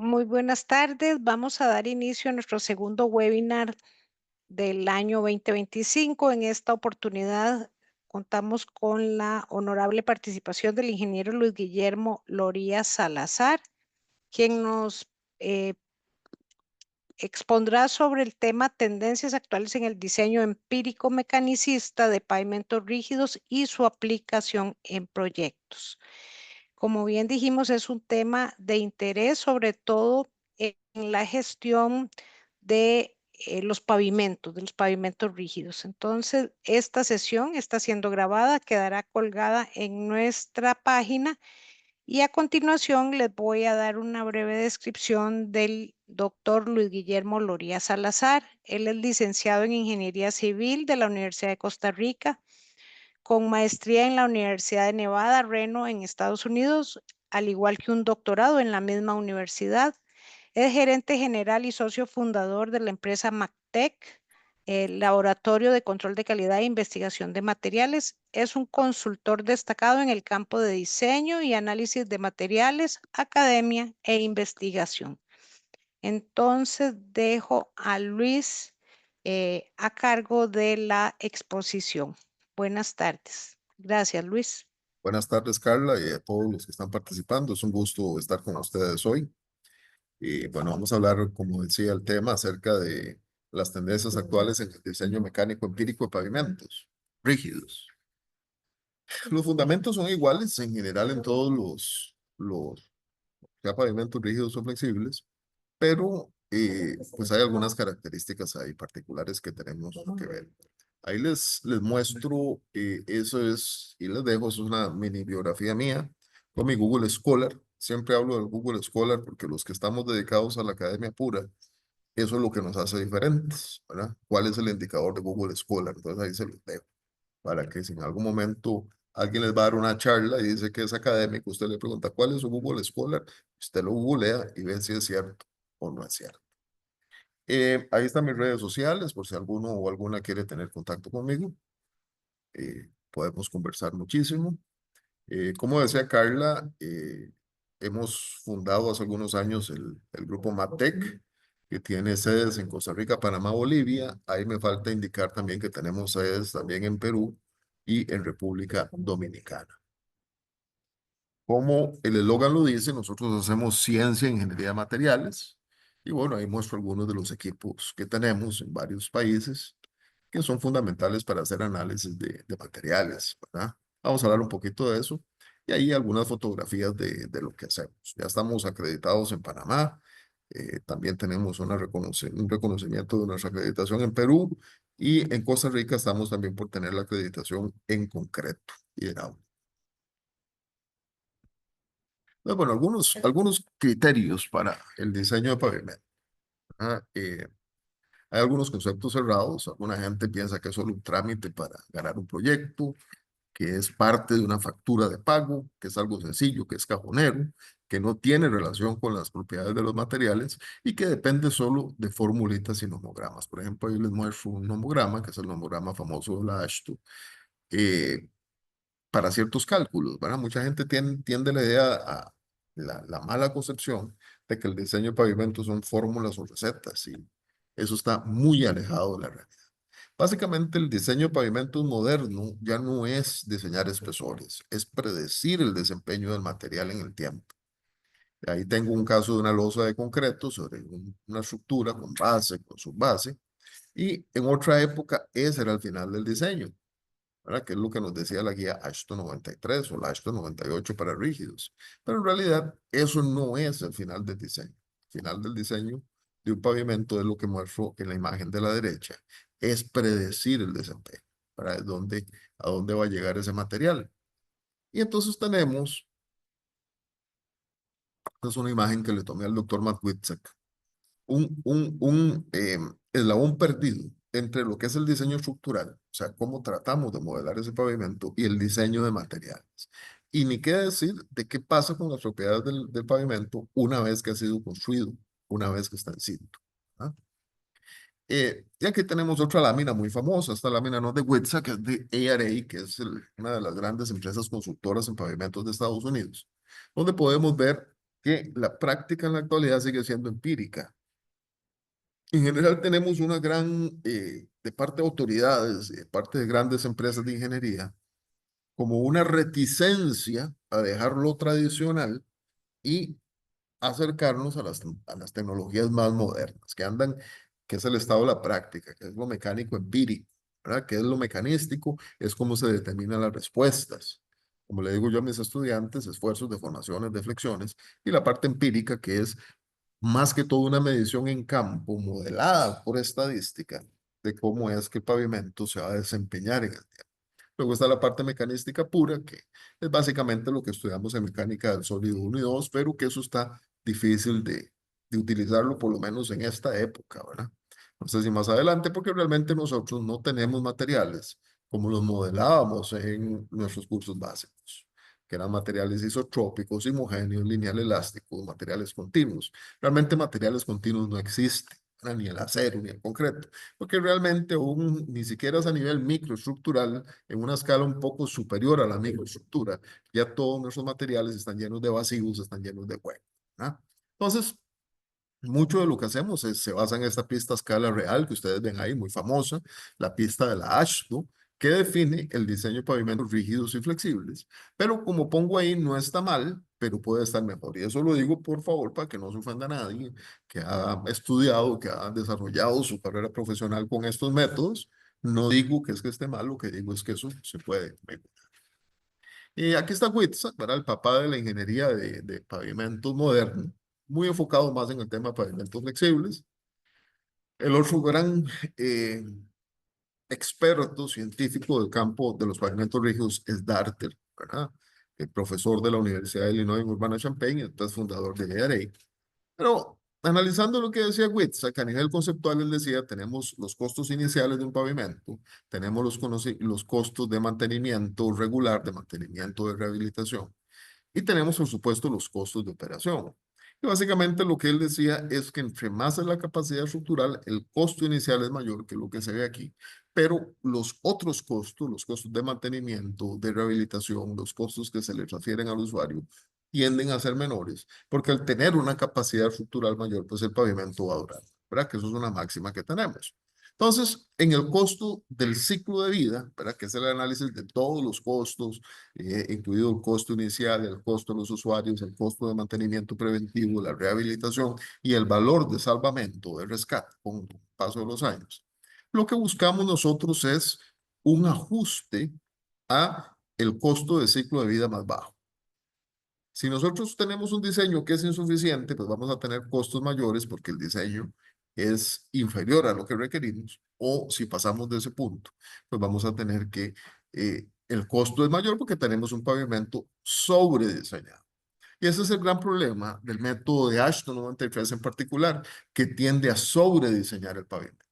Muy buenas tardes. Vamos a dar inicio a nuestro segundo webinar del año 2025. En esta oportunidad contamos con la honorable participación del ingeniero Luis Guillermo Loría Salazar, quien nos eh, expondrá sobre el tema tendencias actuales en el diseño empírico mecanicista de pavimentos rígidos y su aplicación en proyectos. Como bien dijimos, es un tema de interés, sobre todo en la gestión de de los pavimentos rígidos. Entonces, esta sesión está siendo grabada, quedará colgada en nuestra página y a continuación les voy a dar una breve descripción del doctor Luis Guillermo Loría Salazar. Él es licenciado en Ingeniería Civil de la Universidad de Costa Rica, con maestría en la Universidad de Nevada, Reno, en Estados Unidos, al igual que un doctorado en la misma universidad. Es gerente general y socio fundador de la empresa MacTech, el Laboratorio de Control de Calidad e Investigación de Materiales. Es un consultor destacado en el campo de diseño y análisis de materiales, academia e investigación. Entonces dejo a Luis a cargo de la exposición. Buenas tardes. Gracias, Luis. Buenas tardes, Carla, y a todos los que están participando. Es un gusto estar con ustedes hoy. Y bueno, vamos a hablar, como decía, el tema acerca de las tendencias actuales en el diseño mecánico empírico de pavimentos rígidos. Los fundamentos son iguales en general en todos ya pavimentos rígidos o flexibles, pero pues hay algunas características ahí particulares que tenemos que ver. Ahí les muestro, eso es, y les dejo, es una mini biografía mía con mi Google Scholar. Siempre hablo del Google Scholar porque los que estamos dedicados a la academia pura, eso es lo que nos hace diferentes, ¿verdad? ¿Cuál es el indicador de Google Scholar? Entonces ahí se los dejo, para que si en algún momento alguien les va a dar una charla y dice que es académico, usted le pregunta, ¿cuál es su Google Scholar? Usted lo googlea y ve si es cierto o no es cierto. Ahí están mis redes sociales, por si alguno o alguna quiere tener contacto conmigo. Podemos conversar muchísimo. Como decía Carla, hemos fundado hace algunos años el grupo MATEC, que tiene sedes en Costa Rica, Panamá, Bolivia. Ahí me falta indicar también que tenemos sedes también en Perú y en República Dominicana. Como el eslogan lo dice, nosotros hacemos ciencia e ingeniería de materiales. Y bueno, ahí muestro algunos de los equipos que tenemos en varios países que son fundamentales para hacer análisis de materiales, ¿verdad? Vamos a hablar un poquito de eso. Y ahí algunas fotografías de lo que hacemos. Ya estamos acreditados en Panamá. También tenemos un reconocimiento de nuestra acreditación en Perú. Y en Costa Rica estamos también por tener la acreditación en concreto y en aula. Bueno, algunos criterios para el diseño de pavimento. ¿Verdad? Hay algunos conceptos cerrados. Alguna gente piensa que es solo un trámite para ganar un proyecto, que es parte de una factura de pago, que es algo sencillo, que es cajonero, que no tiene relación con las propiedades de los materiales y que depende solo de formulitas y nomogramas. Por ejemplo, ahí les muestro un nomograma, que es el nomograma famoso de la AASHTO, eh, para ciertos cálculos, ¿verdad? Mucha gente tiende la idea a la mala concepción de que el diseño de pavimentos son fórmulas o recetas y eso está muy alejado de la realidad. Básicamente, el diseño de pavimentos moderno ya no es diseñar espesores, es predecir el desempeño del material en el tiempo. Ahí tengo un caso de una losa de concreto sobre una estructura con base, con subbase, y en otra época ese era el final del diseño, ¿verdad? Que es lo que nos decía la guía AASHTO 93 o la AASHTO 98 para rígidos. Pero en realidad eso no es el final del diseño. El final del diseño de un pavimento es lo que muestro en la imagen de la derecha. Es predecir el desempeño, para a dónde va a llegar ese material. Y entonces tenemos, esta es una imagen que le tomé al doctor Matt Witzek, un eslabón perdido entre lo que es el diseño estructural, o sea, cómo tratamos de modelar ese pavimento y el diseño de materiales. Y ni qué decir de qué pasa con las propiedades del pavimento una vez que ha sido construido, una vez que está en sitio. ¿Ah? Y aquí tenemos otra lámina muy famosa. Esta lámina no es de Witzak, que es de ARA, que es una de las grandes empresas consultoras en pavimentos de Estados Unidos, donde podemos ver que la práctica en la actualidad sigue siendo empírica. En general tenemos una gran, de parte de autoridades, de parte de grandes empresas de ingeniería, como una reticencia a dejar lo tradicional y acercarnos a las tecnologías más modernas, que andan, que es el estado de la práctica, que es lo mecánico empírico, ¿verdad? Que es lo mecanístico, es cómo se determinan las respuestas. Como le digo yo a mis estudiantes, esfuerzos de formaciones, de flexiones, y la parte empírica, que es más que todo una medición en campo, modelada por estadística, de cómo es que el pavimento se va a desempeñar en el tiempo. Luego está la parte mecanística pura, que es básicamente lo que estudiamos en mecánica del sólido 1 y 2, pero que eso está difícil de utilizarlo, por lo menos en esta época, ¿verdad? No sé si más adelante, porque realmente nosotros no tenemos materiales como los modelábamos en nuestros cursos básicos, que eran materiales isotrópicos, homogéneos, lineal elásticos, materiales continuos. Realmente materiales continuos no existen, ¿verdad? Ni el acero, ni el concreto, porque realmente aún ni siquiera es a nivel microestructural, en una escala un poco superior a la microestructura, ya todos nuestros materiales están llenos de vacíos, están llenos de huecos, ¿verdad? Entonces, mucho de lo que hacemos se basa en esta pista a escala real que ustedes ven ahí, muy famosa, la pista de la AASHTO, que define el diseño de pavimentos rígidos y flexibles. Pero como pongo ahí, no está mal, pero puede estar mejor. Y eso lo digo, por favor, para que no se ofenda a nadie que ha estudiado, que ha desarrollado su carrera profesional con estos métodos. No digo que es que esté mal, lo que digo es que eso se puede mejorar. Y aquí está Witsak, ¿verdad? El papá de la ingeniería de pavimentos modernos, muy enfocado más en el tema de pavimentos flexibles. El otro gran eh, experto científico del campo de los pavimentos rígidos es Darter, ¿verdad? El profesor de la Universidad de Illinois en Urbana-Champaign y entonces fundador de IRA. Pero analizando lo que decía Witsak, a nivel conceptual, él decía, tenemos los costos iniciales de un pavimento, tenemos los costos de mantenimiento regular, de mantenimiento de rehabilitación, y tenemos, por supuesto, los costos de operación. Y básicamente lo que él decía es que entre más es la capacidad estructural, el costo inicial es mayor que lo que se ve aquí, pero los otros costos, los costos de mantenimiento, de rehabilitación, los costos que se le transfieren al usuario, tienden a ser menores, porque al tener una capacidad estructural mayor, pues el pavimento va a durar, ¿verdad? Que eso es una máxima que tenemos. Entonces, en el costo del ciclo de vida, ¿verdad? Que es el análisis de todos los costos, incluido el costo inicial, el costo de los usuarios, el costo de mantenimiento preventivo, la rehabilitación y el valor de salvamento, de rescate con el paso de los años. Lo que buscamos nosotros es un ajuste a el costo de ciclo de vida más bajo. Si nosotros tenemos un diseño que es insuficiente, pues vamos a tener costos mayores porque el diseño es inferior a lo que requerimos. O si pasamos de ese punto, pues vamos a tener que el costo es mayor porque tenemos un pavimento sobrediseñado. Y ese es el gran problema del método de Ashton 93 en particular, que tiende a sobrediseñar el pavimento.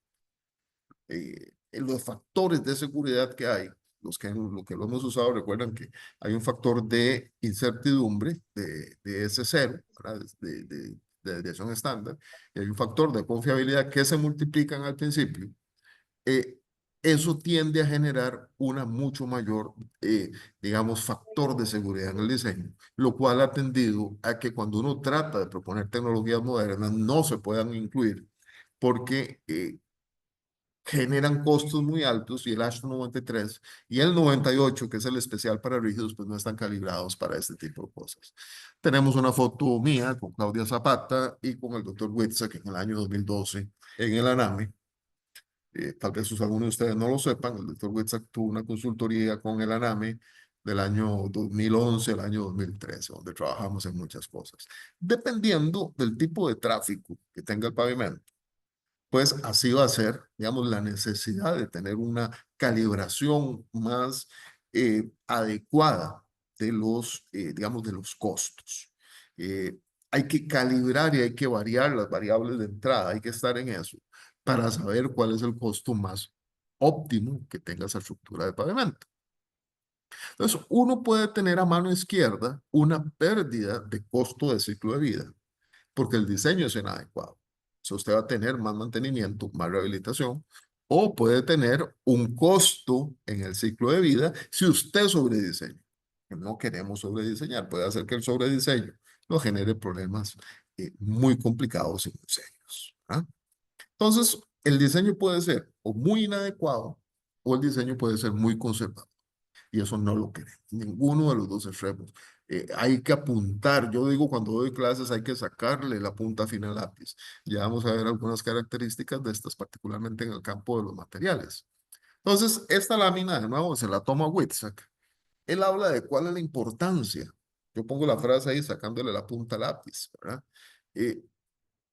En los factores de seguridad que hay, lo que lo hemos usado, recuerdan que hay un factor de incertidumbre de S0, ¿verdad? De desviación estándar, y hay un factor de confiabilidad que se multiplican al principio. eh, Eso tiende a generar una mucho mayor, digamos, factor de seguridad en el diseño, lo cual ha tendido a que cuando uno trata de proponer tecnologías modernas no se puedan incluir porque generan costos muy altos y el Ashton 93 y el 98, que es el especial para rígidos, pues no están calibrados para este tipo de cosas. Tenemos una foto mía con Claudia Zapata y con el doctor Witsak en el año 2012 en el ANAME. Tal vez algunos de ustedes no lo sepan, el doctor Witsak tuvo una consultoría con el ANAME del año 2011 al año 2013, donde trabajamos en muchas cosas. Dependiendo del tipo de tráfico que tenga el pavimento, pues así va a ser, digamos, la necesidad de tener una calibración más adecuada de los, digamos, de los costos. Eh, Hay que calibrar y hay que variar las variables de entrada, hay que estar en eso para saber cuál es el costo más óptimo que tenga esa estructura de pavimento. Entonces, uno puede tener a mano izquierda una pérdida de costo de ciclo de vida porque el diseño es inadecuado. Si usted va a tener más mantenimiento, más rehabilitación, o puede tener un costo en el ciclo de vida si usted sobrediseña. No queremos sobrediseñar. Puede hacer que el sobrediseño nos genere problemas muy complicados y muy serios. ¿Ah? Entonces, el diseño puede ser o muy inadecuado o el diseño puede ser muy conservador. Y eso no lo queremos, ninguno de los dos extremos. Hay que apuntar, yo digo cuando doy clases hay que sacarle la punta final al lápiz. Ya vamos a ver algunas características de estas, particularmente en el campo de los materiales. Entonces, esta lámina, de nuevo, se la toma Witzak. Él habla de cuál es la importancia. Yo pongo la frase ahí sacándole la punta al lápiz, ¿verdad? Eh,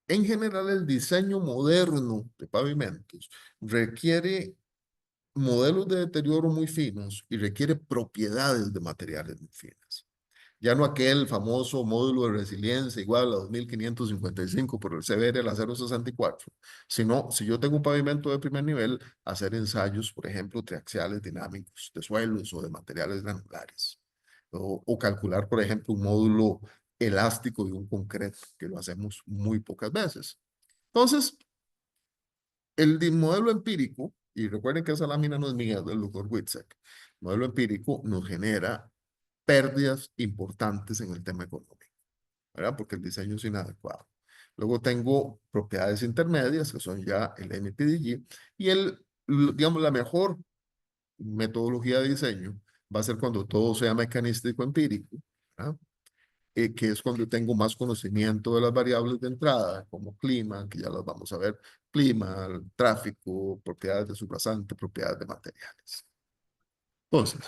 en general, el diseño moderno de pavimentos requiere modelos de deterioro muy finos y requiere propiedades de materiales muy finas. Ya no aquel famoso módulo de resiliencia igual a 2555 por el CBR, el acero 64, sino si yo tengo un pavimento de primer nivel, hacer ensayos, por ejemplo, triaxiales dinámicos de suelos o de materiales granulares. O calcular, por ejemplo, un módulo elástico de un concreto, que lo hacemos muy pocas veces. Entonces, el modelo empírico, y recuerden que esa lámina no es mía, es del doctor Witzek, el modelo empírico nos genera pérdidas importantes en el tema económico, ¿verdad? Porque el diseño es inadecuado. Luego tengo propiedades intermedias, que son ya el MPDG, y digamos, la mejor metodología de diseño va a ser cuando todo sea mecanístico empírico, ¿verdad? Que es cuando tengo más conocimiento de las variables de entrada, como clima, que ya las vamos a ver, clima, tráfico, propiedades de subrasante, propiedades de materiales. Entonces,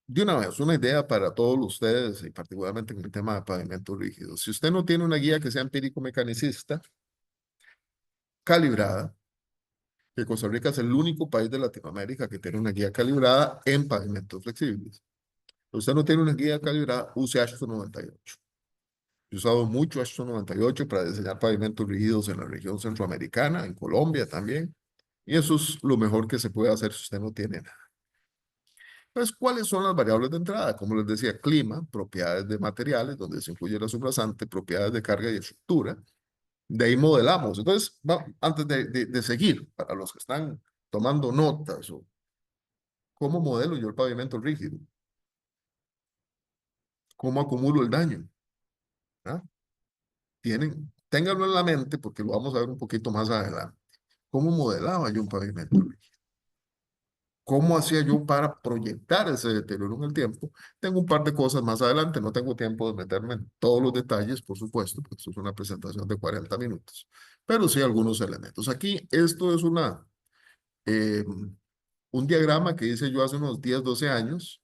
de una vez, una idea para todos ustedes, y particularmente en el tema de pavimentos rígidos. Si usted no tiene una guía que sea empírico-mecanicista, calibrada, que Costa Rica es el único país de Latinoamérica que tiene una guía calibrada en pavimentos flexibles. Si usted no tiene una guía calibrada, use ASHTO 98. He usado mucho ASHTO 98 para diseñar pavimentos rígidos en la región centroamericana, en Colombia también. Y eso es lo mejor que se puede hacer si usted no tiene nada. Pues, ¿cuáles son las variables de entrada? Como les decía, clima, propiedades de materiales, donde se incluye la subrasante, propiedades de carga y estructura. De ahí modelamos. Entonces, antes de seguir, para los que están tomando notas, o ¿cómo modelo yo el pavimento rígido? ¿Cómo acumulo el daño? ¿Ah? Ténganlo en la mente porque lo vamos a ver un poquito más adelante. ¿Cómo modelaba yo un pavimento rígido? ¿Cómo hacía yo para proyectar ese deterioro en el tiempo? Tengo un par de cosas más adelante, no tengo tiempo de meterme en todos los detalles, por supuesto, porque esto es una presentación de 40 minutos, pero sí algunos elementos. Aquí, esto es eh, un diagrama que hice yo hace unos 10, 12 años,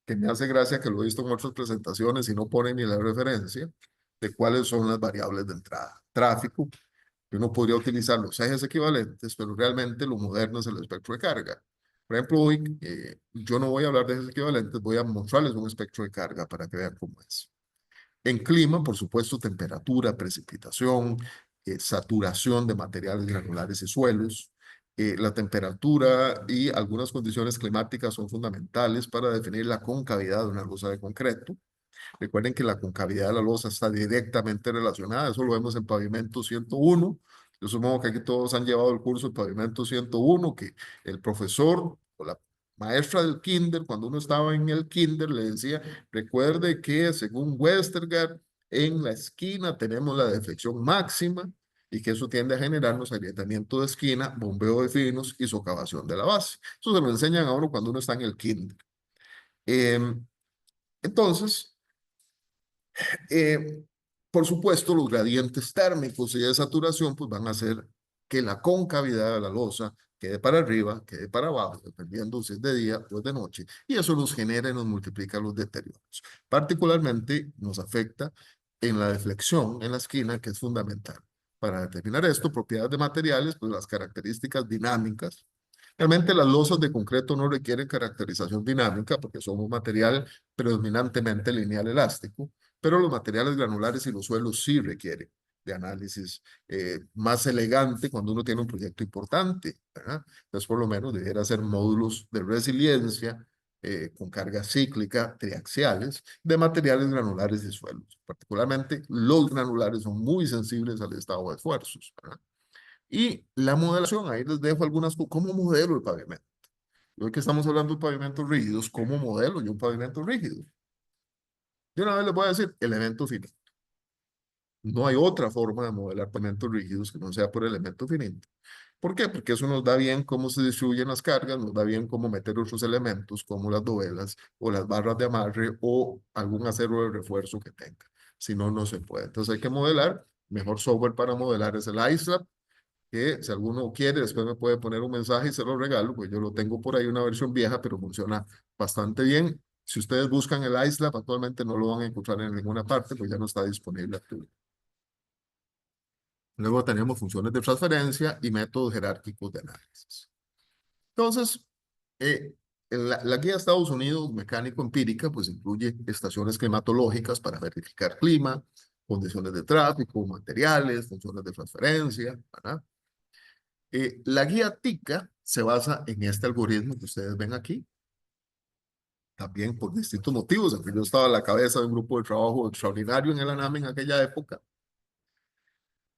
que me hace gracia que lo he visto en otras presentaciones y no pone ni la referencia de cuáles son las variables de entrada. Tráfico, que uno podría utilizar los ejes equivalentes, pero realmente lo moderno es el espectro de carga. Por ejemplo, hoy yo no voy a hablar de ejes equivalentes, voy a mostrarles un espectro de carga para que vean cómo es. En clima, por supuesto, temperatura, precipitación, saturación de materiales granulares y suelos. La temperatura y algunas condiciones climáticas son fundamentales para definir la concavidad de una losa de concreto. Recuerden que la concavidad de la losa está directamente relacionada, eso lo vemos en pavimento 101. Yo supongo que aquí todos han llevado el curso de pavimento 101, que el profesor o la maestra del kinder, cuando uno estaba en el kinder, le decía, recuerde que según Westergaard, en la esquina tenemos la deflexión máxima y que eso tiende a generarnos agrietamiento de esquina, bombeo de finos y socavación de la base. Eso se lo enseñan a uno cuando uno está en el kinder. Entonces, eh, por supuesto, los gradientes térmicos y de saturación pues van a hacer que la concavidad de la losa quede para arriba, quede para abajo, dependiendo si es de día o es de noche. Y eso nos genera y nos multiplica los deterioros. Particularmente nos afecta en la deflexión en la esquina, que es fundamental. Para determinar esto, propiedades de materiales, pues las características dinámicas. Realmente las losas de concreto no requieren caracterización dinámica porque son un material predominantemente lineal elástico, pero los materiales granulares y los suelos sí requieren de análisis más elegante cuando uno tiene un proyecto importante, ¿verdad? Entonces, por lo menos debiera ser módulos de resiliencia con carga cíclica, triaxiales, de materiales granulares y suelos. Particularmente, los granulares son muy sensibles al estado de esfuerzos, ¿verdad? Y la modelación, ahí les dejo algunas, ¿cómo modelo el pavimento? Hoy que estamos hablando de pavimentos rígidos, ¿cómo modelo yo un pavimento rígido? De una vez les voy a decir, elemento finito. No hay otra forma de modelar pavimentos rígidos que no sea por elemento finito. ¿Por qué? Porque eso nos da bien cómo se distribuyen las cargas, nos da bien cómo meter otros elementos como las dovelas o las barras de amarre o algún acero de refuerzo que tenga. Si no, no se puede. Entonces hay que modelar. Mejor software para modelar es el iSlab, que si alguno quiere, después me puede poner un mensaje y se lo regalo, pues yo lo tengo por ahí, una versión vieja, pero funciona bastante bien. Si ustedes buscan el iSlab, actualmente no lo van a encontrar en ninguna parte, pues ya no está disponible actualmente. Luego tenemos funciones de transferencia y métodos jerárquicos de análisis. Entonces, eh, la guía de Estados Unidos mecánico empírica pues incluye estaciones climatológicas para verificar clima, condiciones de tráfico, materiales, funciones de transferencia, ¿verdad? La guía TICA se basa en este algoritmo que ustedes ven aquí, también por distintos motivos. Aquí yo estaba a la cabeza de un grupo de trabajo extraordinario en el ANAM en aquella época.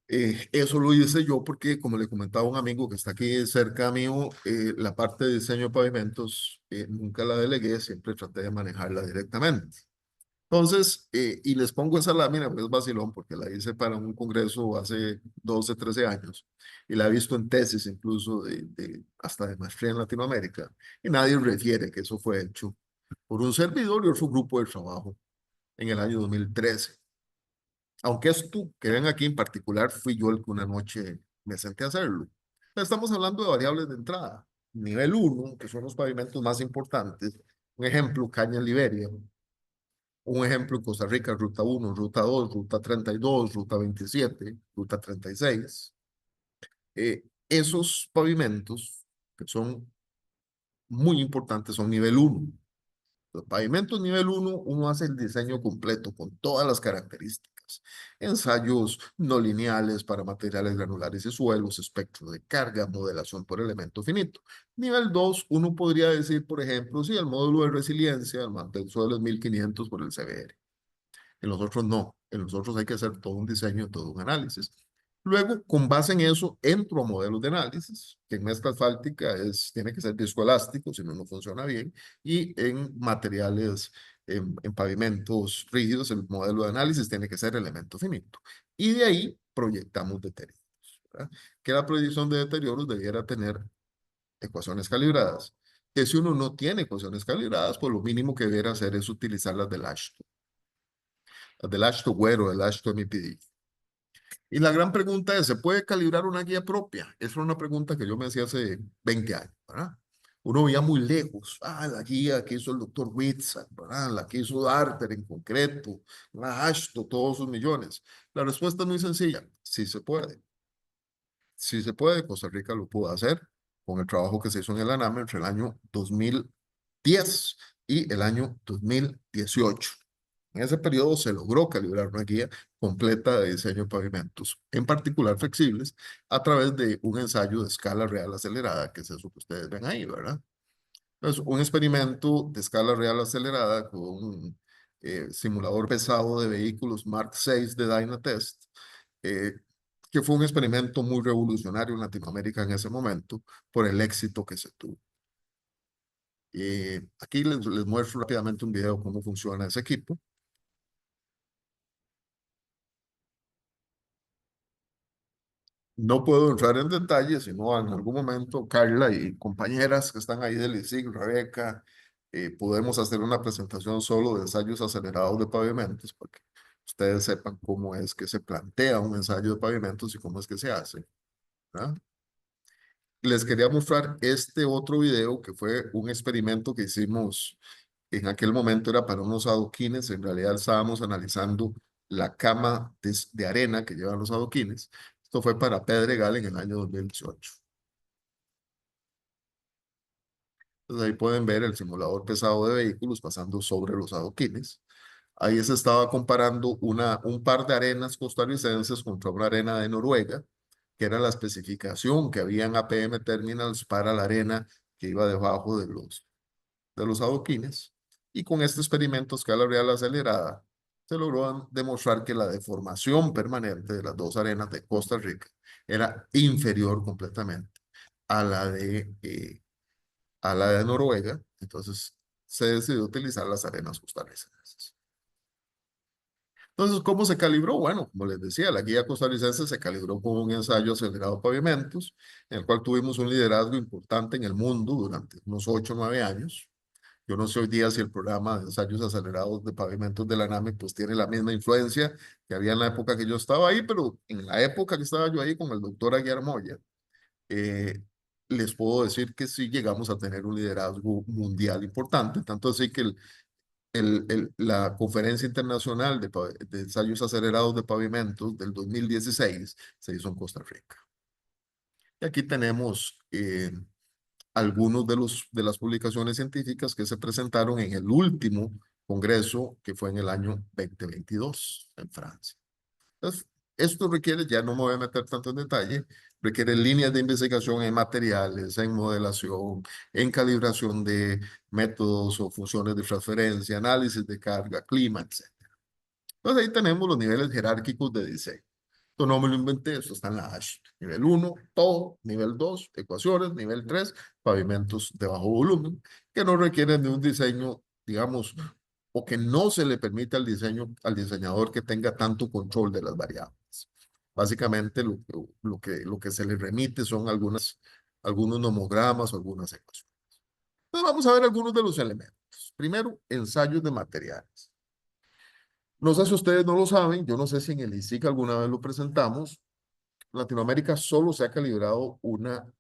Eso lo hice yo porque, como le comentaba a un amigo que está aquí cerca mío, la parte de diseño de pavimentos nunca la delegué, siempre traté de manejarla directamente. Entonces, y les pongo esa lámina, pues es vacilón, porque la hice para un congreso hace 12, 13 años, y la he visto en tesis incluso hasta de maestría en Latinoamérica, y nadie refiere que eso fue hecho por un servidor y otro grupo de trabajo en el año 2013. Aunque esto que ven aquí en particular fui yo el que una noche me senté a hacerlo. Estamos hablando de variables de entrada. Nivel uno, que son los pavimentos más importantes. Un ejemplo, Caña Liberia. Un ejemplo, en Costa Rica, Ruta 1, Ruta 2, Ruta 32, Ruta 27, Ruta 36. Esos pavimentos, que son muy importantes, son nivel uno. Los pavimentos nivel uno hace el diseño completo con todas las características. Ensayos no lineales para materiales granulares y suelos, espectro de carga, modelación por elemento finito. Nivel 2, uno podría decir, por ejemplo, si el módulo de resiliencia, el mantel suelo es 1500 por el CBR. En los otros no. En los otros hay que hacer todo un diseño, todo un análisis. Luego, con base en eso, entro a modelos de análisis, que en mezcla asfáltica tiene que ser viscoelástico, si no, no funciona bien, y en materiales, en pavimentos rígidos, el modelo de análisis tiene que ser elemento finito. Y de ahí proyectamos deterioros, ¿verdad? Que la proyección de deterioros debiera tener ecuaciones calibradas. Que si uno no tiene ecuaciones calibradas, pues lo mínimo que debiera hacer es utilizar las del Ashto Güero, del Ashto MPD. Y la gran pregunta es, ¿se puede calibrar una guía propia? Esa era una pregunta que yo me hacía hace 20 años, ¿verdad? Uno veía muy lejos, la guía que hizo el doctor Witzak, ¿verdad? La que hizo Darter en concreto, la Ashto, todos sus millones. La respuesta es muy sencilla, sí se puede. Sí se puede, Costa Rica lo pudo hacer con el trabajo que se hizo en el ANAM entre el año 2010 y el año 2018. En ese periodo se logró calibrar una guía completa de diseño de pavimentos, en particular flexibles, a través de un ensayo de escala real acelerada, que es eso que ustedes ven ahí, ¿verdad? Es un experimento de escala real acelerada con un simulador pesado de vehículos Mark 6 de Dynatest, eh, que fue un experimento muy revolucionario en Latinoamérica en ese momento por el éxito que se tuvo. Aquí les muestro rápidamente un video de cómo funciona ese equipo. No puedo entrar en detalles, sino en algún momento Carla y compañeras que están ahí del ISIG, Rebeca, podemos hacer una presentación solo de ensayos acelerados de pavimentos para que ustedes sepan cómo es que se plantea un ensayo de pavimentos y cómo es que se hace, ¿verdad? Les quería mostrar este otro video que fue un experimento que hicimos en aquel momento, era para unos adoquines. En realidad estábamos analizando la cama de arena que llevan los adoquines. Esto fue para Pedregal en el año 2018. Entonces ahí pueden ver el simulador pesado de vehículos pasando sobre los adoquines. Ahí se estaba comparando un par de arenas costarricenses contra una arena de Noruega, que era la especificación que había en APM Terminals para la arena que iba debajo de los adoquines. Y con este experimento a escala real acelerada, se logró demostrar que la deformación permanente de las dos arenas de Costa Rica era inferior completamente a la a la de Noruega, entonces se decidió utilizar las arenas costarricenses. Entonces, ¿cómo se calibró? Bueno, como les decía, la guía costarricense se calibró con un ensayo acelerado de pavimentos, en el cual tuvimos un liderazgo importante en el mundo durante unos 8 o 9 años. Yo no sé hoy día si el programa de ensayos acelerados de pavimentos de la NAME pues tiene la misma influencia que había en la época que yo estaba ahí, pero en la época que estaba yo ahí con el doctor Aguiar Moya, eh, les puedo decir que sí llegamos a tener un liderazgo mundial importante, tanto así que la Conferencia Internacional de Ensayos Acelerados de Pavimentos del 2016 se hizo en Costa Rica. Y aquí tenemos algunos de las publicaciones científicas que se presentaron en el último congreso, que fue en el año 2022 en Francia. Entonces, esto requiere, ya no me voy a meter tanto en detalle, requiere líneas de investigación en materiales, en modelación, en calibración de métodos o funciones de transferencia, análisis de carga, clima, etc. Entonces ahí tenemos los niveles jerárquicos de diseño. Esto no me lo inventé, eso está en la ASH. Nivel 1, todo. Nivel 2, ecuaciones. Nivel 3, pavimentos de bajo volumen, que no requieren de un diseño, digamos, o que no se le permite al diseñador que tenga tanto control de las variables. Básicamente lo que se le remite son algunos nomogramas o algunas ecuaciones. Entonces vamos a ver algunos de los elementos. Primero, ensayos de materiales. No sé si ustedes no lo saben, yo no sé si en el ISIC alguna vez lo presentamos. Latinoamérica solo se ha calibrado una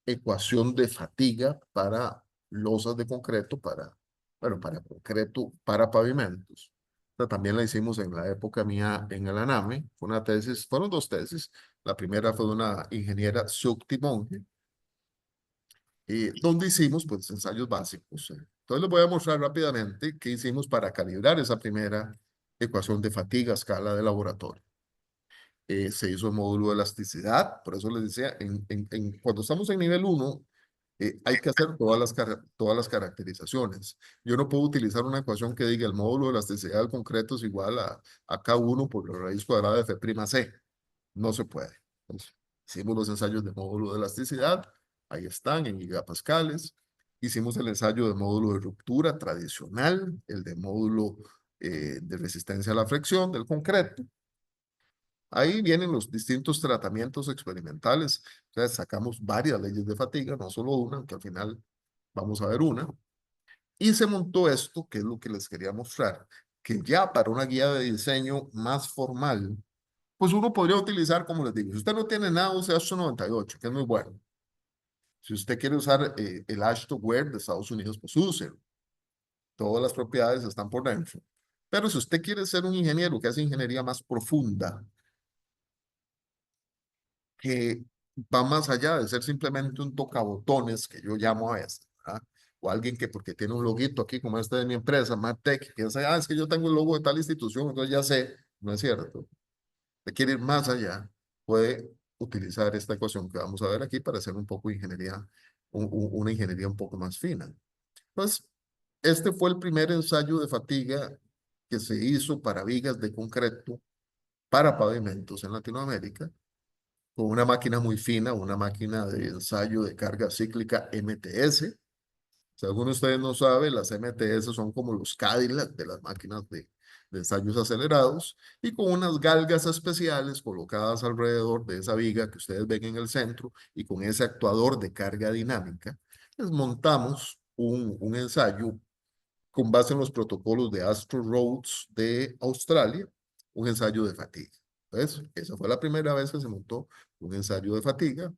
ecuación de fatiga para losas de concreto, bueno, para concreto, para pavimentos. Esta también la hicimos en la época mía en el ANAME. Fue una tesis, fueron dos tesis. La primera fue de una ingeniera Sukti Monge, donde hicimos pues ensayos básicos. Entonces les voy a mostrar rápidamente qué hicimos para calibrar esa primera ecuación de fatiga a escala de laboratorio. Se hizo el módulo de elasticidad, por eso les decía, cuando estamos en nivel 1, hay que hacer todas las caracterizaciones. Yo no puedo utilizar una ecuación que diga el módulo de elasticidad del concreto es igual a K1 por la raíz cuadrada de F'C. No se puede. Entonces, hicimos los ensayos de módulo de elasticidad, ahí están en gigapascales. Hicimos el ensayo de módulo de ruptura tradicional, el de módulo de resistencia a la fricción del concreto. Ahí vienen los distintos tratamientos experimentales. O sea, sacamos varias leyes de fatiga, no solo una, que al final vamos a ver una. Y se montó esto, que es lo que les quería mostrar, que ya para una guía de diseño más formal, pues uno podría utilizar, como les digo, si usted no tiene nada, use ASHTO 98, que es muy bueno. Si usted quiere usar el ASHTO Ware de Estados Unidos, pues úselo. Todas las propiedades están por dentro. Pero si usted quiere ser un ingeniero que hace ingeniería más profunda, que va más allá de ser simplemente un tocabotones, que yo llamo a veces, ¿verdad? O alguien que porque tiene un loguito aquí como este de mi empresa, MarTech, piensa, es que yo tengo el logo de tal institución, entonces ya sé, no es cierto. Usted quiere ir más allá, puede utilizar esta ecuación que vamos a ver aquí para hacer un poco de ingeniería, una ingeniería un poco más fina. Entonces, este fue el primer ensayo de fatiga que se hizo para vigas de concreto para pavimentos en Latinoamérica con una máquina muy fina, una máquina de ensayo de carga cíclica MTS. Si alguno de ustedes no sabe, las MTS son como los Cadillac de las máquinas de ensayos acelerados y con unas galgas especiales colocadas alrededor de esa viga que ustedes ven en el centro y con ese actuador de carga dinámica, les montamos un ensayo con base en los protocolos de Astro Roads de Australia, un ensayo de fatiga. Entonces, esa fue la primera vez que se montó un ensayo de fatiga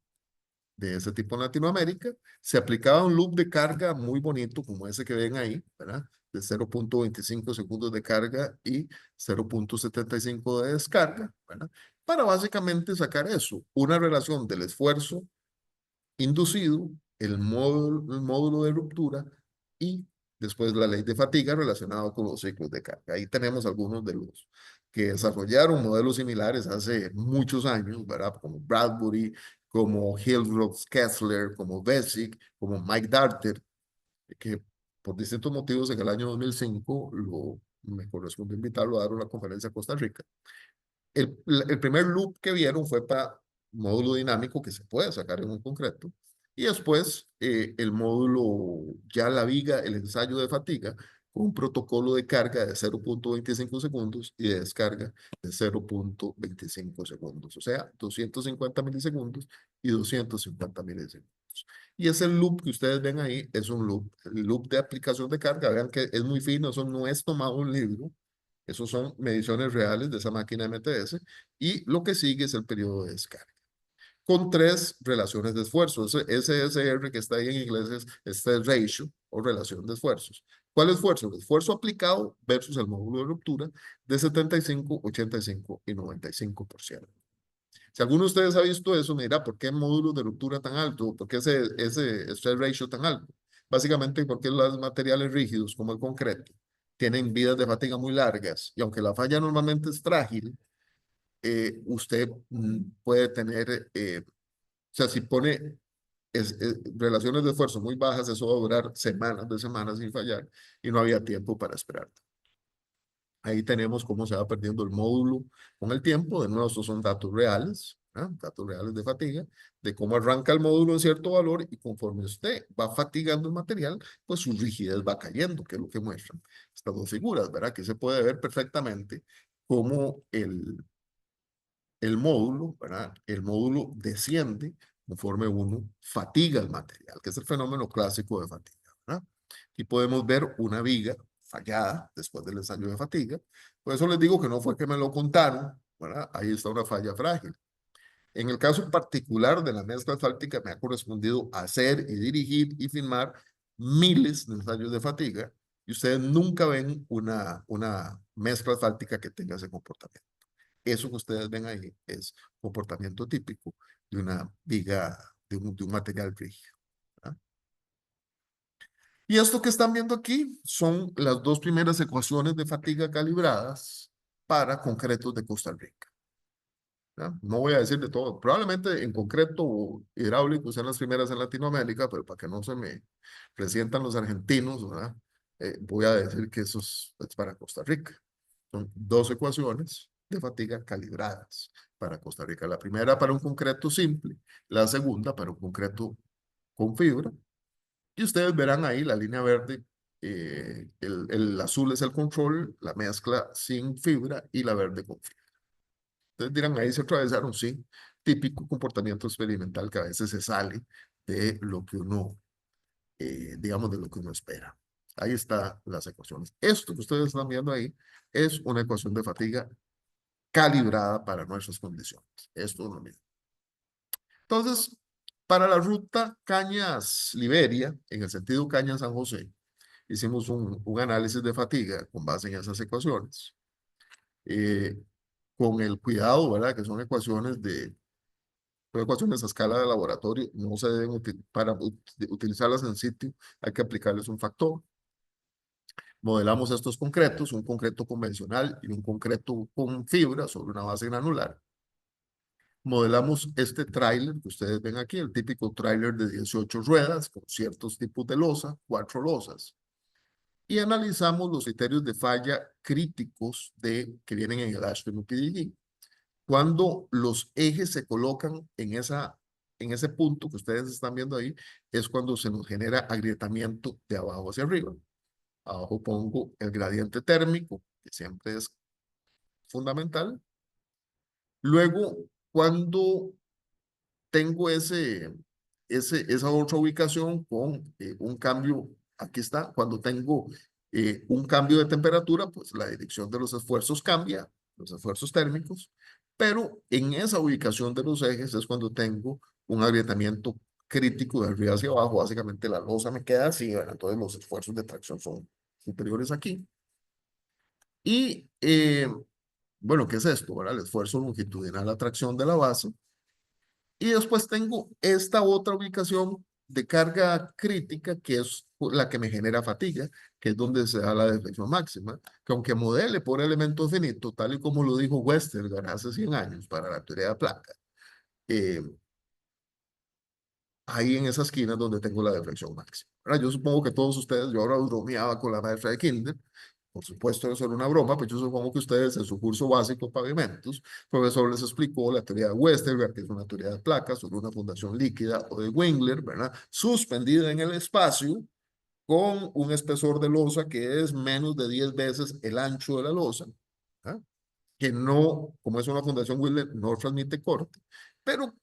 de ese tipo en Latinoamérica. Se aplicaba un loop de carga muy bonito, como ese que ven ahí, ¿verdad? De 0.25 segundos de carga y 0.75 de descarga, ¿verdad? Para básicamente sacar eso, una relación del esfuerzo inducido, el módulo de ruptura y después la ley de fatiga relacionada con los ciclos de carga. Ahí tenemos algunos de los que desarrollaron modelos similares hace muchos años, ¿verdad? Como Bradbury, como Hillroth Kessler, como Bessick, como Mike Darter, que por distintos motivos en el año 2005 me corresponde invitarlo a dar una conferencia a Costa Rica. El primer loop que vieron fue para módulo dinámico que se puede sacar en un concreto Y después el módulo, ya la viga, el ensayo de fatiga, con un protocolo de carga de 0.25 segundos y de descarga de 0.25 segundos. O sea, 250 milisegundos y 250 milisegundos. Y ese loop que ustedes ven ahí es un loop, el loop de aplicación de carga. Vean que es muy fino, eso no es tomado un libro. Esos son mediciones reales de esa máquina MTS. Y lo que sigue es el periodo de descarga con tres relaciones de esfuerzo. Ese SSR que está ahí en inglés es stress ratio o relación de esfuerzos. ¿Cuál esfuerzo? El esfuerzo aplicado versus el módulo de ruptura de 75, 85 y 95%. Si alguno de ustedes ha visto eso, me dirá, ¿por qué módulo de ruptura tan alto? ¿Por qué ese stress ratio tan alto? Básicamente porque los materiales rígidos, como el concreto, tienen vidas de fatiga muy largas y aunque la falla normalmente es frágil, usted puede tener o sea, si pone relaciones de esfuerzo muy bajas, eso va a durar semanas de semanas sin fallar y no había tiempo para esperar. Ahí tenemos cómo se va perdiendo el módulo con el tiempo. De nuevo, estos son datos reales, ¿ah? Datos reales de fatiga, de cómo arranca el módulo en cierto valor y conforme usted va fatigando el material, pues su rigidez va cayendo, que es lo que muestran estas dos figuras, ¿verdad? Que se puede ver perfectamente cómo el módulo, ¿verdad? El módulo desciende conforme uno fatiga el material, que es el fenómeno clásico de fatiga, ¿verdad? Aquí podemos ver una viga fallada después del ensayo de fatiga. Por eso les digo que no fue que me lo contaron, ¿verdad? Ahí está una falla frágil. En el caso particular de la mezcla asfáltica, me ha correspondido hacer y dirigir y filmar miles de ensayos de fatiga y ustedes nunca ven una mezcla asfáltica que tenga ese comportamiento. Eso que ustedes ven ahí es comportamiento típico de una viga, de un material rígido, ¿verdad? Y esto que están viendo aquí son las dos primeras ecuaciones de fatiga calibradas para concretos de Costa Rica, ¿verdad? No voy a decir de todo, probablemente en concreto o hidráulico sean las primeras en Latinoamérica, pero para que no se me resientan los argentinos, ¿verdad? Voy a decir que eso es para Costa Rica. Son dos ecuaciones de fatiga calibradas para Costa Rica. La primera para un concreto simple, la segunda para un concreto con fibra. Y ustedes verán ahí la línea verde, el azul es el control, la mezcla sin fibra y la verde con fibra. Ustedes dirán, ahí se atravesaron, sí, típico comportamiento experimental que a veces se sale de lo que uno, digamos, de lo que uno espera. Ahí están las ecuaciones. Esto que ustedes están viendo ahí es una ecuación de fatiga calibrada para nuestras condiciones. Esto es lo mismo. Entonces, para la ruta Cañas-Liberia, en el sentido Cañas-San José, hicimos un análisis de fatiga con base en esas ecuaciones, eh, con el cuidado, ¿verdad? Que son ecuaciones a escala de laboratorio, no se deben para utilizarlas en sitio, hay que aplicarles un factor. Modelamos estos concretos, un concreto convencional y un concreto con fibra sobre una base granular. Modelamos este tráiler que ustedes ven aquí, el típico tráiler de 18 ruedas con ciertos tipos de losa, 4 losas. Y analizamos los criterios de falla críticos que vienen en el Ashton UPDG. Cuando los ejes se colocan en ese punto que ustedes están viendo ahí, es cuando se nos genera agrietamiento de abajo hacia arriba. Abajo pongo el gradiente térmico, que siempre es fundamental. Luego, cuando tengo esa otra ubicación con un cambio, aquí está, cuando tengo un cambio de temperatura, pues la dirección de los esfuerzos cambia, los esfuerzos térmicos, pero en esa ubicación de los ejes es cuando tengo un agrietamiento crítico de arriba hacia abajo, básicamente la losa me queda así, ¿verdad? Entonces los esfuerzos de tracción son superiores aquí. Y bueno, ¿qué es esto? ¿Verdad? El esfuerzo longitudinal a tracción de la base. Y después tengo esta otra ubicación de carga crítica, que es la que me genera fatiga, que es donde se da la deflexión máxima, que aunque modele por elemento finito, tal y como lo dijo Westergaard hace 100 años para la teoría de placa, eh, ahí en esa esquina es donde tengo la deflexión máxima. Ahora, yo supongo que todos ustedes, yo ahora bromeaba con la maestra de kinder, Por supuesto, eso era una broma, pero yo supongo que ustedes en su curso básico de pavimentos, el profesor les explicó la teoría de Westergaard, que es una teoría de placas sobre una fundación líquida, o de Wingler, ¿verdad? Suspendida en el espacio con un espesor de losa que es menos de 10 veces el ancho de la losa, ¿ah? Que no, como es una fundación Wingler, no transmite corte, pero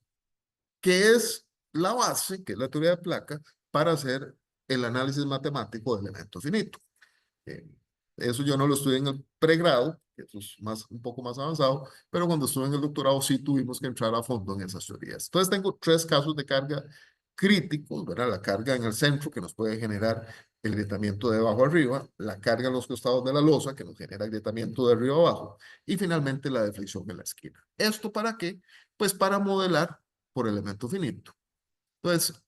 que es la base, que es la teoría de placas, para hacer el análisis matemático de elementos finitos. Eh, Eso yo no lo estudié en el pregrado, que eso es más, un poco más avanzado, pero cuando estuve en el doctorado sí tuvimos que entrar a fondo en esas teorías. Entonces tengo tres casos de carga críticos, ¿verdad? La carga en el centro, que nos puede generar el agrietamiento de abajo arriba, la carga en los costados de la losa, que nos genera agrietamiento de arriba abajo, y finalmente la deflexión en la esquina. ¿Esto para qué? Pues para modelar por elemento finito. Entonces,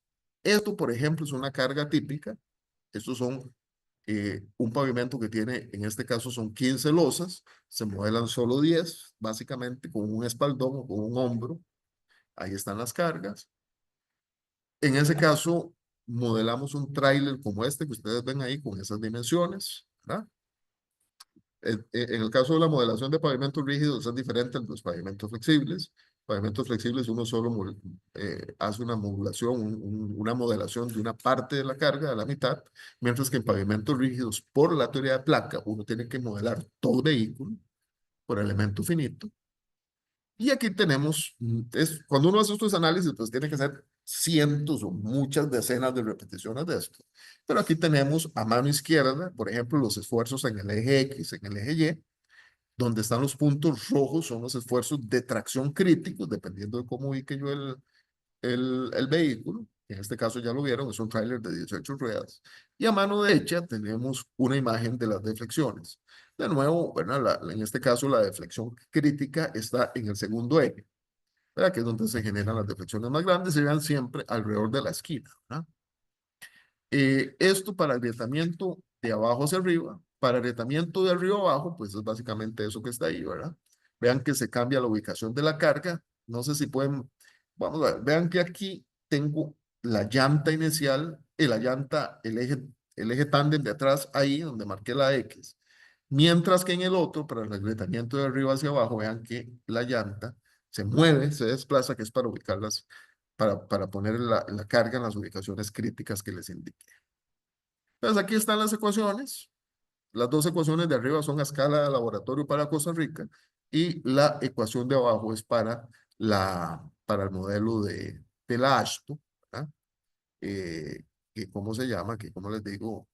esto, por ejemplo, es una carga típica. Estos son un pavimento que tiene, en este caso son 15 losas, se modelan solo 10, básicamente con un espaldón o con un hombro. Ahí están las cargas. En ese caso, modelamos un tráiler como este que ustedes ven ahí con esas dimensiones, ¿verdad? En el caso de la modelación de pavimentos rígidos es diferente de los pavimentos flexibles. Pavimentos flexibles uno solo hace una modulación, una modelación de una parte de la carga, de la mitad, mientras que en pavimentos rígidos, por la teoría de placa, uno tiene que modelar todo el vehículo por elemento finito. Y aquí tenemos, cuando uno hace estos análisis, pues tiene que hacer cientos o muchas decenas de repeticiones de esto. Pero aquí tenemos a mano izquierda, por ejemplo, los esfuerzos en el eje X, en el eje Y, donde están los puntos rojos, son los esfuerzos de tracción críticos, dependiendo de cómo ubique yo el vehículo. En este caso ya lo vieron, es un tráiler de 18 ruedas. Y a mano derecha tenemos una imagen de las deflexiones. De nuevo, ¿verdad? En este caso la deflexión crítica está en el segundo eje, ¿verdad? Que es donde se generan las deflexiones más grandes, se vean siempre alrededor de la esquina, ¿verdad? Esto para agrietamiento de abajo hacia arriba, para agrietamiento de arriba abajo, pues es básicamente eso que está ahí, ¿verdad? Vean que se cambia la ubicación de la carga. No sé si pueden, vamos a ver, vean que aquí tengo la llanta inicial, la llanta, el eje tándem de atrás ahí, donde marqué la X. Mientras que en el otro, para el agrietamiento de arriba hacia abajo, vean que la llanta se mueve, se desplaza, que es para ubicarlas, para poner la carga en las ubicaciones críticas que les indiqué. Entonces aquí están las ecuaciones. Las dos ecuaciones de arriba son a escala de laboratorio para Costa Rica y la ecuación de abajo es para el modelo de la ASHTO, ¿verdad? Que ¿cómo se llama? Que como les digo,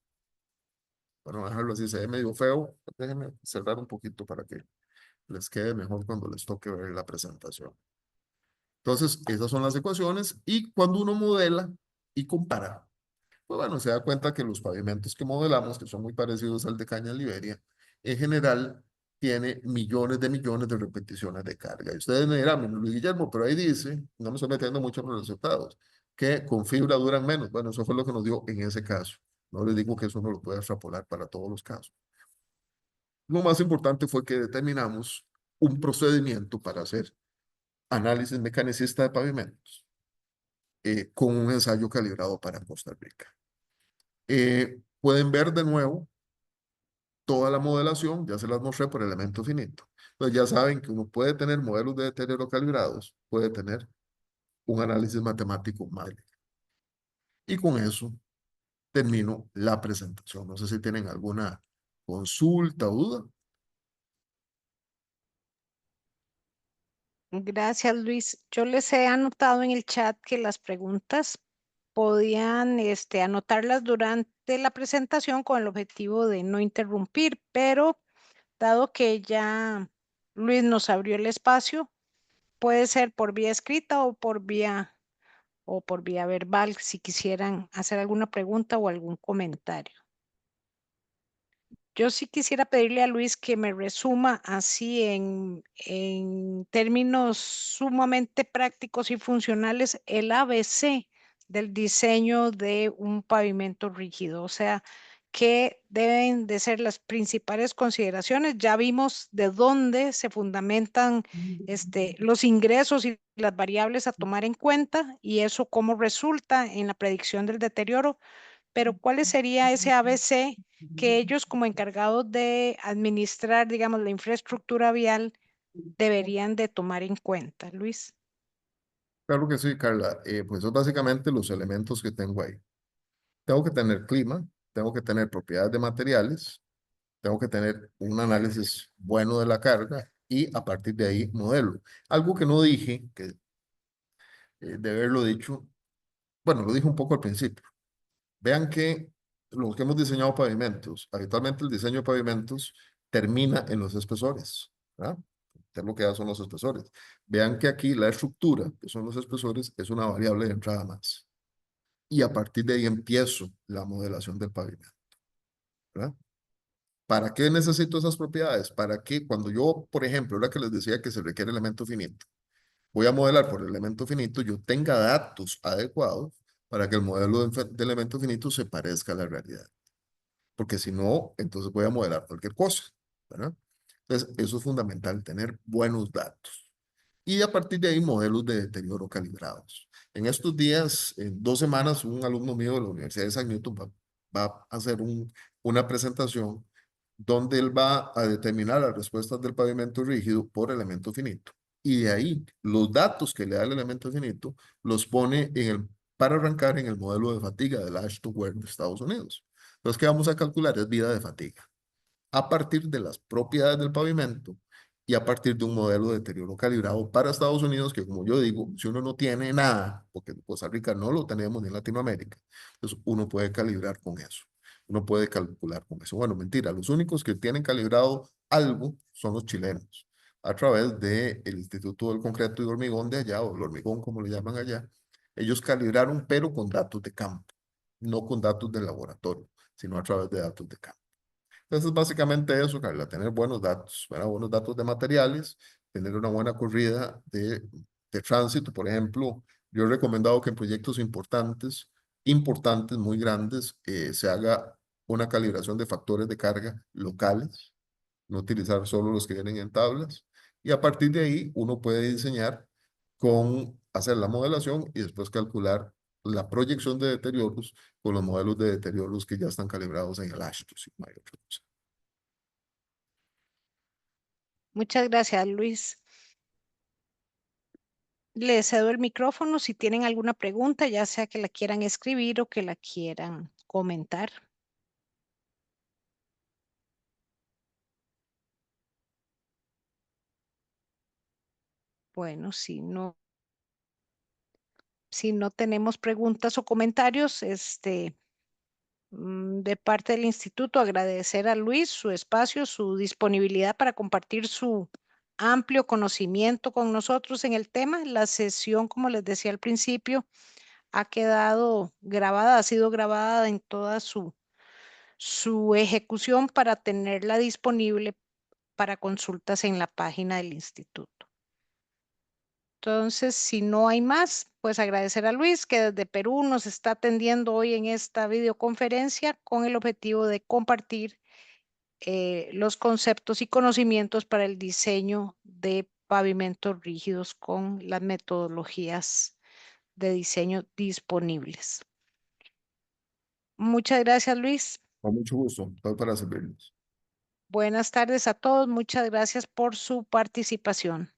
para no dejarlo así, se ve medio feo. Déjenme cerrar un poquito para que les quede mejor cuando les toque ver la presentación. Entonces, esas son las ecuaciones y cuando uno modela y compara, pues bueno, se da cuenta que los pavimentos que modelamos, que son muy parecidos al de Caña Liberia, en general tiene millones de repeticiones de carga. Y ustedes me dirán, Luis Guillermo, pero ahí dice, no me estoy metiendo mucho en los resultados, que con fibra duran menos. Bueno, eso fue lo que nos dio en ese caso. No les digo que eso no lo puede extrapolar para todos los casos. Lo más importante fue que determinamos un procedimiento para hacer análisis mecanicista de pavimentos con un ensayo calibrado para Costa Rica. Pueden ver de nuevo toda la modelación, ya se las mostré por elemento finito. Entonces ya saben que uno puede tener modelos de deterioro calibrados, puede tener un análisis matemático mal. Y con eso termino la presentación. No sé si tienen alguna consulta o duda. Gracias, Luis. Yo les he anotado en el chat que las preguntas podían anotarlas durante la presentación con el objetivo de no interrumpir, pero dado que ya Luis nos abrió el espacio, puede ser por vía escrita o por vía verbal si quisieran hacer alguna pregunta o algún comentario. Yo sí quisiera pedirle a Luis que me resuma así en términos sumamente prácticos y funcionales el ABC del diseño de un pavimento rígido. O sea, ¿qué deben de ser las principales consideraciones? Ya vimos de dónde se fundamentan los ingresos y las variables a tomar en cuenta y eso cómo resulta en la predicción del deterioro. pero ¿cuál sería ese ABC que ellos como encargados de administrar, digamos, la infraestructura vial deberían de tomar en cuenta, Luis? Claro que sí, Carla. Pues son básicamente los elementos que tengo ahí. Tengo que tener clima, tengo que tener propiedades de materiales, tengo que tener un análisis bueno de la carga y a partir de ahí modelo. Algo que no dije, que de haberlo dicho, bueno, lo dije un poco al principio. Vean que los que hemos diseñado pavimentos, habitualmente el diseño de pavimentos termina en los espesores, ¿verdad? ¿Qué es lo que da son los espesores? Vean que aquí la estructura, que son los espesores, es una variable de entrada más. Y a partir de ahí empiezo la modelación del pavimento, ¿verdad? ¿Para qué necesito esas propiedades? Para que cuando yo, por ejemplo, ahora que les decía que se requiere elemento finito, voy a modelar por elemento finito, yo tenga datos adecuados para que el modelo de elemento finito se parezca a la realidad. Porque si no, entonces voy a modelar cualquier cosa, ¿verdad? Entonces, eso es fundamental, tener buenos datos. Y a partir de ahí, modelos de deterioro calibrados. En estos días, en 2 semanas, un alumno mío de la Universidad de San Newton va a hacer una presentación donde él va a determinar las respuestas del pavimento rígido por elemento finito. Y de ahí, los datos que le da el elemento finito los pone para arrancar en el modelo de fatiga del Ashton-Ware de Estados Unidos. Entonces, ¿qué vamos a calcular? Es vida de fatiga a partir de las propiedades del pavimento y a partir de un modelo de deterioro calibrado para Estados Unidos, que como yo digo, si uno no tiene nada, porque en Costa Rica no lo tenemos ni en Latinoamérica, entonces uno puede calibrar con eso, uno puede calcular con eso. Bueno, mentira, los únicos que tienen calibrado algo son los chilenos, a través del Instituto del Concreto y Hormigón de allá, o el hormigón como le llaman allá. Ellos calibraron, pero con datos de campo, no con datos de laboratorio, sino a través de datos de campo. Entonces, básicamente eso, Carla, tener buenos datos, ¿verdad? Buenos datos de materiales, tener una buena corrida de tránsito. Por ejemplo, yo he recomendado que en proyectos importantes, muy grandes, se haga una calibración de factores de carga locales, no utilizar solo los que vienen en tablas. Y a partir de ahí, uno puede diseñar hacer la modelación y después calcular la proyección de deterioros con los modelos de deterioros que ya están calibrados en el AASHTO, si no hay otra cosa. Muchas gracias, Luis. Le cedo el micrófono si tienen alguna pregunta, ya sea que la quieran escribir o que la quieran comentar. Bueno, si no tenemos preguntas o comentarios, de parte del instituto, agradecer a Luis su espacio, su disponibilidad para compartir su amplio conocimiento con nosotros en el tema. La sesión, como les decía al principio, ha quedado grabada, ha sido grabada en toda su ejecución para tenerla disponible para consultas en la página del instituto. Entonces, si no hay más, pues agradecer a Luis que desde Perú nos está atendiendo hoy en esta videoconferencia con el objetivo de compartir los conceptos y conocimientos para el diseño de pavimentos rígidos con las metodologías de diseño disponibles. Muchas gracias, Luis. Con mucho gusto, estoy para servirles. Buenas tardes a todos. Muchas gracias por su participación.